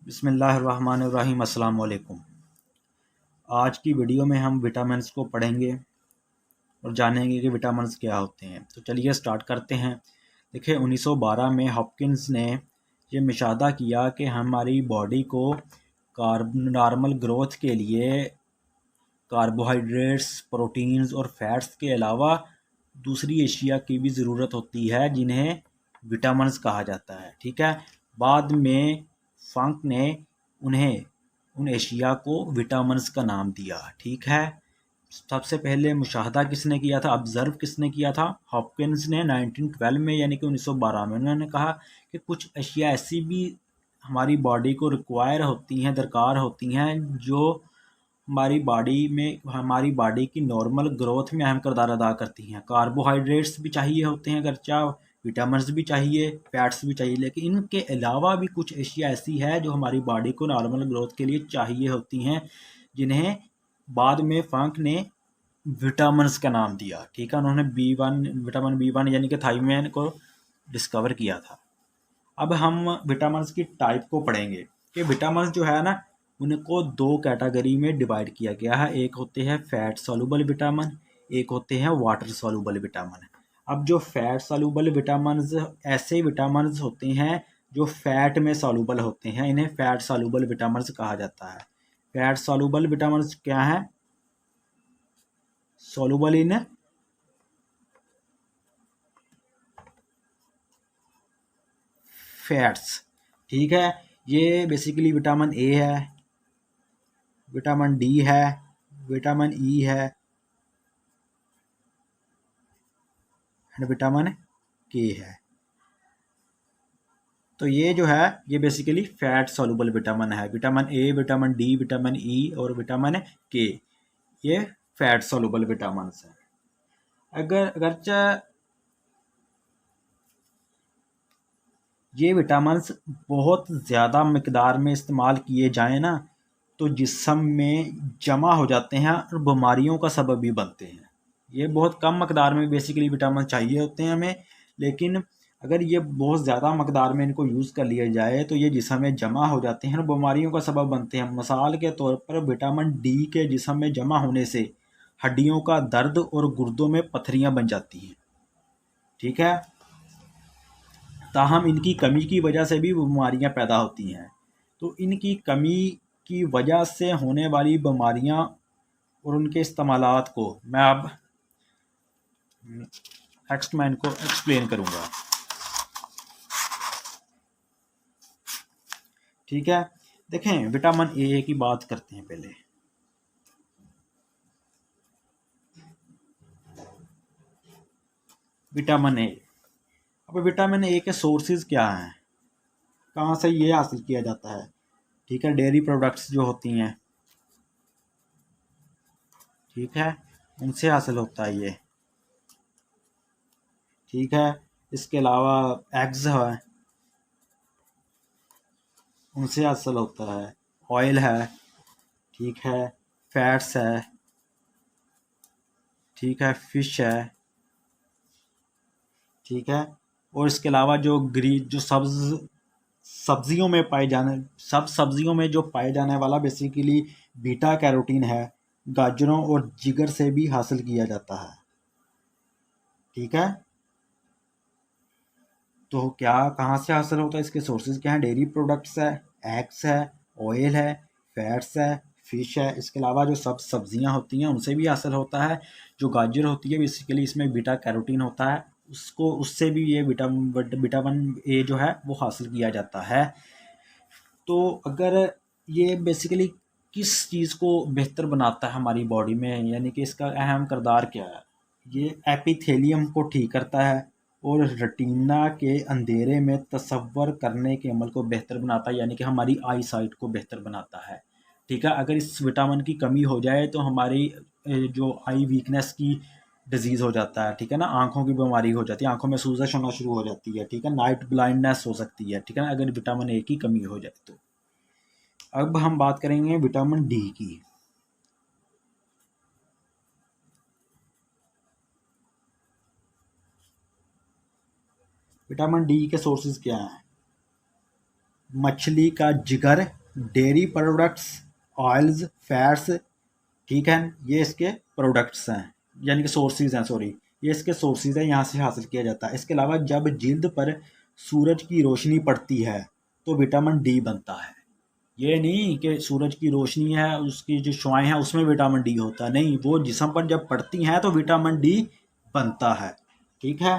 बिस्मिल्लाहिर्रहमानिर्रहीम। अस्सलाम वालेकुम। आज की वीडियो में हम विटामिन्स को पढ़ेंगे और जानेंगे कि विटामिन्स क्या होते हैं। तो चलिए स्टार्ट करते हैं। देखिए 1912 में हॉपकिंस ने ये मुशाहदा किया कि हमारी बॉडी को नॉर्मल ग्रोथ के लिए कार्बोहाइड्रेट्स, प्रोटीन्स और फैट्स के अलावा दूसरी एशिया की भी ज़रूरत होती है जिन्हें विटामिन्स कहा जाता है। ठीक है। बाद में फंक ने उन्हें उन एशिया को विटामिन्स का नाम दिया। ठीक है। सबसे पहले मुशाहदा किसने किया था, ऑब्ज़र्व किसने किया था? हॉपकिंस ने 1912 में, यानी कि 1912 में। उन्होंने कहा कि कुछ अशिया ऐसी भी हमारी बॉडी को रिक्वायर होती हैं, दरकार होती हैं, जो हमारी बॉडी की नॉर्मल ग्रोथ में अहम किरदार अदा करती हैं। कार्बोहाइड्रेट्स भी चाहिए होते हैं अगरचा, विटामिन्स भी चाहिए, फैट्स भी चाहिए, लेकिन इनके अलावा भी कुछ एशिया ऐसी है जो हमारी बॉडी को नॉर्मल ग्रोथ के लिए चाहिए होती हैं, जिन्हें बाद में फंक ने विटामिन्स का नाम दिया। ठीक है। उन्होंने विटामिन बी वन यानी कि थायमिन को डिस्कवर किया था। अब हम विटामिन्स की टाइप को पढ़ेंगे कि विटामिन्स जो है ना, उनको दो कैटेगरी में डिवाइड किया गया है। एक होते हैं फैट सॉल्युबल विटामिन, एक होते हैं वाटर सॉल्युबल विटामिन। अब जो फैट सॉल्युबल विटामिन्स, ऐसे विटामिन्स होते हैं जो फैट में सॉल्युबल होते हैं, इन्हें फैट सॉल्युबल विटामिन्स कहा जाता है। फैट सॉल्युबल विटामिन्स क्या है? Soluble in fats. ठीक है। ये बेसिकली विटामिन ए है, विटामिन डी है, विटामिन ई है एंड विटामिन के है। तो ये जो है, ये बेसिकली फैट सॉल्युबल विटामिन है। Vitamin A, vitamin D, vitamin E और विटामिन के, ये फैट सॉल्युबल विटामिन है। अगरचे ये विटामिन्स बहुत ज़्यादा मिकदार में इस्तेमाल किए जाएँ ना, तो जिस्म में जमा हो जाते हैं और बीमारियों का सबब भी बनते हैं। ये बहुत कम मकदार में बेसिकली विटामिन चाहिए होते हैं हमें, लेकिन अगर ये बहुत ज़्यादा मकदार में इनको यूज़ कर लिया जाए तो ये जिस्म में जमा हो जाते हैं और बीमारियों का सबब बनते हैं। मिसाल के तौर पर विटामिन डी के जिस्म में जमा होने से हड्डियों का दर्द और गुर्दों में पथरियाँ बन जाती हैं। ठीक है। ताहम इनकी कमी की वजह से भी बीमारियां पैदा होती हैं। तो इनकी कमी की वजह से होने वाली बीमारियां और उनके इस्तेमालात को मैं अब नेक्स्ट मैं इनको एक्सप्लेन करूंगा। ठीक है। देखें, विटामिन ए की बात करते हैं पहले। विटामिन ए, अब विटामिन ए के सोर्सेज क्या हैं, कहाँ से ये हासिल किया जाता है? ठीक है। डेयरी प्रोडक्ट्स जो होती हैं, ठीक है, उनसे हासिल होता है ये। ठीक है। इसके अलावा एग्स है, उनसे हासिल होता है। ऑयल है, ठीक है, फैट्स है, ठीक है, फिश है, ठीक है। और इसके अलावा जो जो सब्जियों में पाए जाने सब सब्जियों में जो पाए जाने वाला बेसिकली बीटा कैरोटीन है, गाजरों और जिगर से भी हासिल किया जाता है। ठीक है। तो क्या कहाँ से हासिल होता है? इसके सोर्सेज क्या हैं? डेयरी प्रोडक्ट्स है, एग्स है, ऑयल है, फैट्स है, फिश है। इसके अलावा जो सब्जियां होती हैं उनसे भी हासिल होता है। जो गाजर होती है बेसिकली इसमें बीटा कैरोटीन होता है, उससे भी ये विटामिन ए जो है वो हासिल किया जाता है। तो अगर ये बेसिकली किस चीज़ को बेहतर बनाता है हमारी बॉडी में, यानी कि इसका अहम किरदार क्या है? ये एपिथेलियम को ठीक करता है और रेटिना के अंधेरे में तसव्वुर करने के अमल को बेहतर बनाता है, यानी कि हमारी आई साइट को बेहतर बनाता है। ठीक है। अगर इस विटामिन की कमी हो जाए तो हमारी जो आई वीकनेस की डिजीज़ हो जाता है। ठीक है ना, आंखों की बीमारी हो जाती है, आंखों में सूजश होना शुरू हो जाती है। ठीक है, नाइट ब्लाइंडनेस हो सकती है। ठीक है ना, अगर विटामिन ए की कमी हो जाए तो। अब हम बात करेंगे विटामिन डी की। विटामिन डी के सोर्सेज क्या हैं? मछली का जिगर, डेयरी प्रोडक्ट्स, ऑयल्स, फैट्स, ठीक है, ये इसके प्रोडक्ट्स हैं यानी कि सोर्सेज हैं, सॉरी, ये इसके सोर्सेज हैं, यहाँ से हासिल किया जाता है। इसके अलावा जब जिल्द पर सूरज की रोशनी पड़ती है तो विटामिन डी बनता है। ये नहीं कि सूरज की रोशनी है उसकी जो शुआएं हैं उसमें विटामिन डी होता है, नहीं, वो जिस्म पर जब पड़ती हैं तो विटामिन डी बनता है, ठीक है।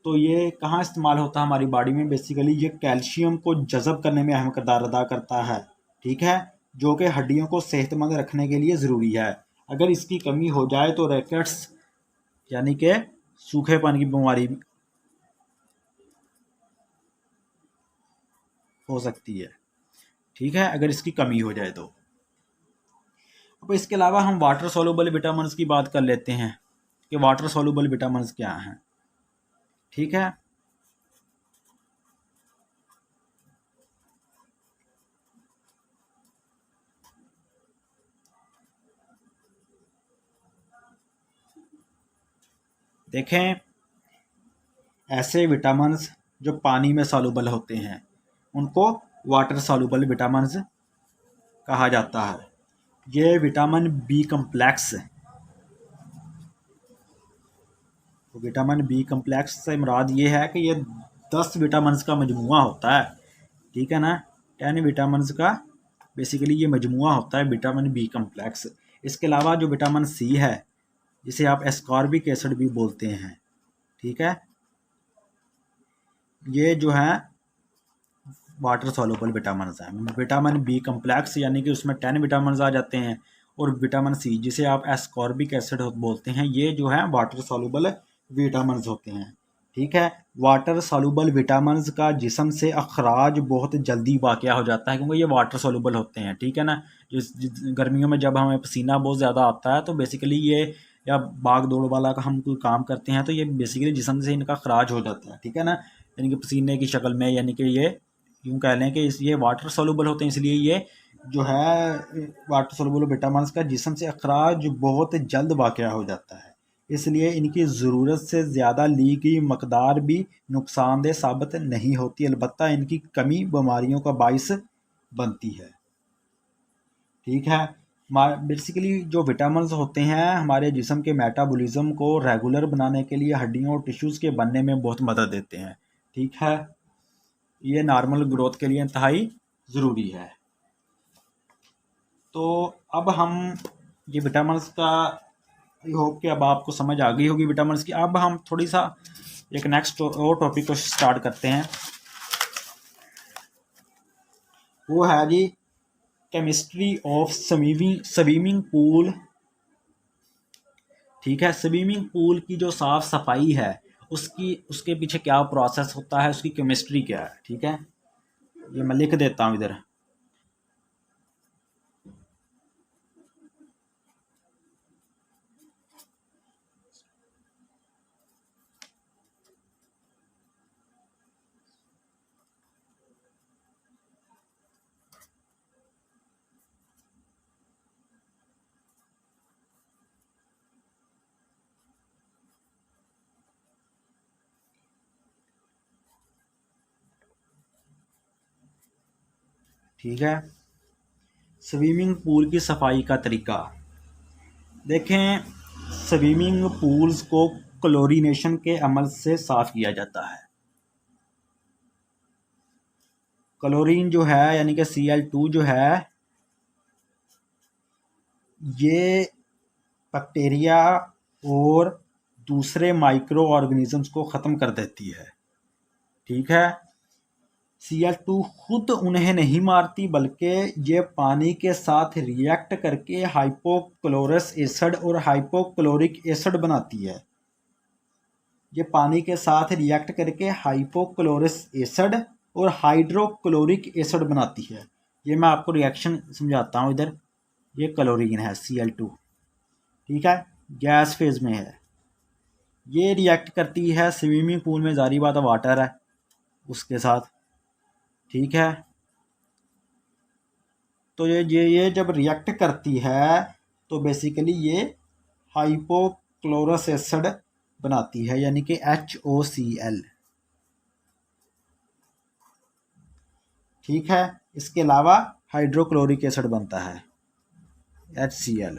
तो ये कहाँ इस्तेमाल होता है हमारी बॉडी में, बेसिकली ये कैल्शियम को जज़ब करने में अहम किरदार अदा करता है, ठीक है, जो कि हड्डियों को सेहतमंद रखने के लिए ज़रूरी है। अगर इसकी कमी हो जाए तो रैकेट्स यानी कि सूखेपन की बीमारी हो सकती है, ठीक है, अगर इसकी कमी हो जाए तो। अब इसके अलावा हम वाटर सोल्यूबल विटामिन की बात कर लेते हैं कि वाटर सोल्यूबल विटामिन क्या हैं, ठीक है। देखें, ऐसे विटामिन्स जो पानी में सॉल्युबल होते हैं उनको वाटर सॉल्युबल विटामिन्स कहा जाता है। ये विटामिन बी कम्प्लेक्स, तो विटामिन बी कम्प्लेक्स से मुराद ये है कि ये 10 विटामिन्स का मजमुआ होता है, ठीक है ना, 10 विटामिन्स का बेसिकली ये मजमुआ होता है विटामिन बी कम्प्लेक्स। इसके अलावा जो विटामिन सी है जिसे आप एस्कॉर्बिक एसिड भी बोलते हैं, ठीक है, ये जो है वाटर सॉल्युबल विटामिन हैं। विटामिन बी कम्प्लेक्स यानी कि उसमें 10 विटामिन आ जाते हैं, और विटामिन सी जिसे आप एस्कॉर्बिक एसिड बोलते हैं ये जो है वाटर सॉल्युबल विटामिन होते हैं, ठीक है। वाटर सॉल्युबल विटामिन का जिस्म से अखराज बहुत जल्दी वाक़या हो जाता है क्योंकि ये वाटर सॉल्युबल होते हैं, ठीक है ना। गर्मियों में जब हमें पसीना बहुत ज़्यादा आता है तो बेसिकली ये, या भाग दौड़ वाला का हम कोई काम करते हैं तो ये बेसिकली जिस्म से इनका खराज हो जाता है, ठीक है ना, यानी कि पसीने की शक्ल में, यानी कि ये यूँ कह लें कि ये वाटर सोल्यूबल होते हैं, इसलिए ये जो है वाटर सोल्यूबल विटामिन का जिस्म से अखराज बहुत जल्द वाक़या हो जाता है, इसलिए इनकी ज़रूरत से ज़्यादा ली गई मकदार भी नुकसानदेह साबित नहीं होती, अलबत्ता इनकी कमी बीमारियों का बाइस बनती है, ठीक है। बेसिकली जो विटामिन होते हैं हमारे जिस्म के मेटाबॉलिज्म को रेगुलर बनाने के लिए हड्डियों और टिश्यूज़ के बनने में बहुत मदद देते हैं, ठीक है, ये नॉर्मल ग्रोथ के लिए इंतहाई ज़रूरी है। तो अब हम ये विटामिन्स का, आई होप कि अब आपको समझ आ गई होगी विटामिन्स की। अब हम थोड़ी सा एक नेक्स्ट और टॉपिक को स्टार्ट करते हैं, वो है जी केमिस्ट्री ऑफ स्विमिंग पूल, ठीक है। स्विमिंग पूल की जो साफ़ सफाई है उसके पीछे क्या प्रोसेस होता है, उसकी केमिस्ट्री क्या है, ठीक है, ये मैं लिख देता हूँ इधर। ठीक है, स्विमिंग पूल की सफाई का तरीका देखें। स्विमिंग पूल्स को क्लोरीनेशन के अमल से साफ़ किया जाता है। क्लोरीन जो है यानी कि Cl2 जो है ये बैक्टीरिया और दूसरे माइक्रो ऑर्गेनिजम्स को ख़त्म कर देती है, ठीक है। Cl2 खुद उन्हें नहीं मारती बल्कि ये पानी के साथ रिएक्ट करके हाइपोक्लोरस एसिड और हाइपोक्लोरिक एसिड बनाती है। ये पानी के साथ रिएक्ट करके हाइपोक्लोरस एसिड और हाइड्रोक्लोरिक एसिड बनाती है। ये मैं आपको रिएक्शन समझाता हूँ इधर। ये क्लोरीन है Cl2, ठीक है, गैस फेज में है। ये रिएक्ट करती है स्विमिंग पूल में, जारी बात वाटर है उसके साथ, ठीक है। तो ये जब रिएक्ट करती है तो बेसिकली ये हाइपोक्लोरस एसिड बनाती है यानी कि HOCl, ठीक है। इसके अलावा हाइड्रोक्लोरिक एसिड बनता है HCl।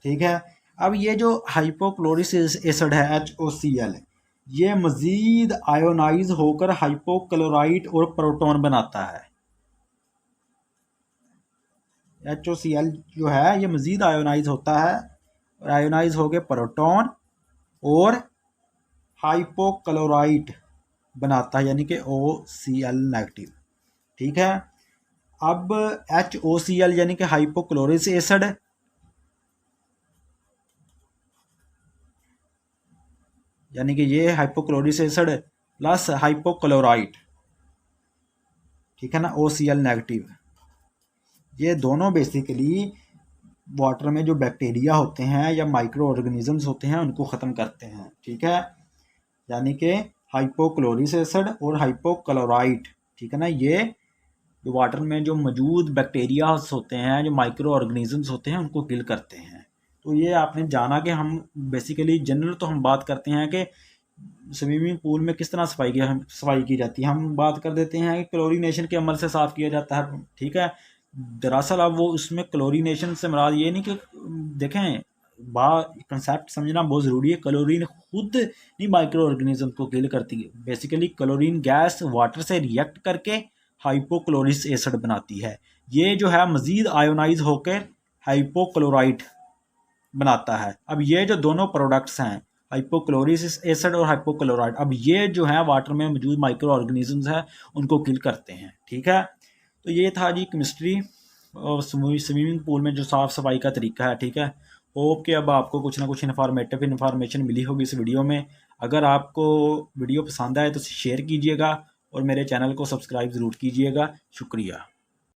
ठीक है। अब ये जो हाइपोक्लोरिक एसिड है HOCl, ये मज़ीद आयोनाइज होकर हाइपोक्लोराइट और प्रोटॉन बनाता है। HOCl जो है ये मज़ीद आयोनाइज होता है और आयोनाइज हो गए प्रोटॉन और हाइपोक्लोराइट बनाता है, यानी कि OCl नेगेटिव। ठीक है। अब HOCl यानी कि हाइपोक्लोरिक एसिड, यानी कि ये हाइपोक्लोरिक एसिड प्लस हाइपोक्लोराइट, ठीक है ना, OCl नेगेटिव, ये दोनों बेसिकली वाटर में जो बैक्टीरिया होते हैं या माइक्रो ऑर्गेनिजम्स होते हैं उनको ख़त्म करते हैं। ठीक है। यानी कि हाइपोक्लोरिक एसिड और हाइपोक्लोराइट, ठीक है ना, ये जो वाटर में जो मौजूद बैक्टीरिया होते हैं, जो माइक्रो ऑर्गेनिजम्स होते हैं, उनको किल करते हैं। तो ये आपने जाना कि हम बेसिकली जनरल तो हम बात करते हैं कि स्विमिंग पूल में किस तरह सफाई की जाती है, हम बात कर देते हैं कि क्लोरीनेशन के अमल से साफ़ किया जाता है। ठीक है। दरअसल अब वो उसमें क्लोरीनेशन से मुराद ये नहीं कि देखें, कंसेप्ट समझना बहुत ज़रूरी है। क्लोरीन खुद नहीं माइक्रो ऑर्गेनिज्म को किल करती है, बेसिकली क्लोरीन गैस वाटर से रिएक्ट करके हाइपोक्लोरिक एसिड बनाती है। ये जो है मज़ीद आयोनाइज होकर हाइपोक्लोराइट बनाता है। अब ये जो दोनों प्रोडक्ट्स हैं, हाइपोक्लोरिक एसिड और हाइपोक्लोराइट, अब ये जो है वाटर में मौजूद माइक्रो ऑर्गेनिजम्स हैं उनको किल करते हैं। ठीक है। तो ये था जी केमिस्ट्री और स्विमिंग पूल में जो साफ़ सफाई का तरीका है। ठीक है। होप कि अब आपको कुछ ना कुछ इन्फॉर्मेशन मिली होगी इस वीडियो में। अगर आपको वीडियो पसंद आए तो शेयर कीजिएगा और मेरे चैनल को सब्सक्राइब ज़रूर कीजिएगा। शुक्रिया।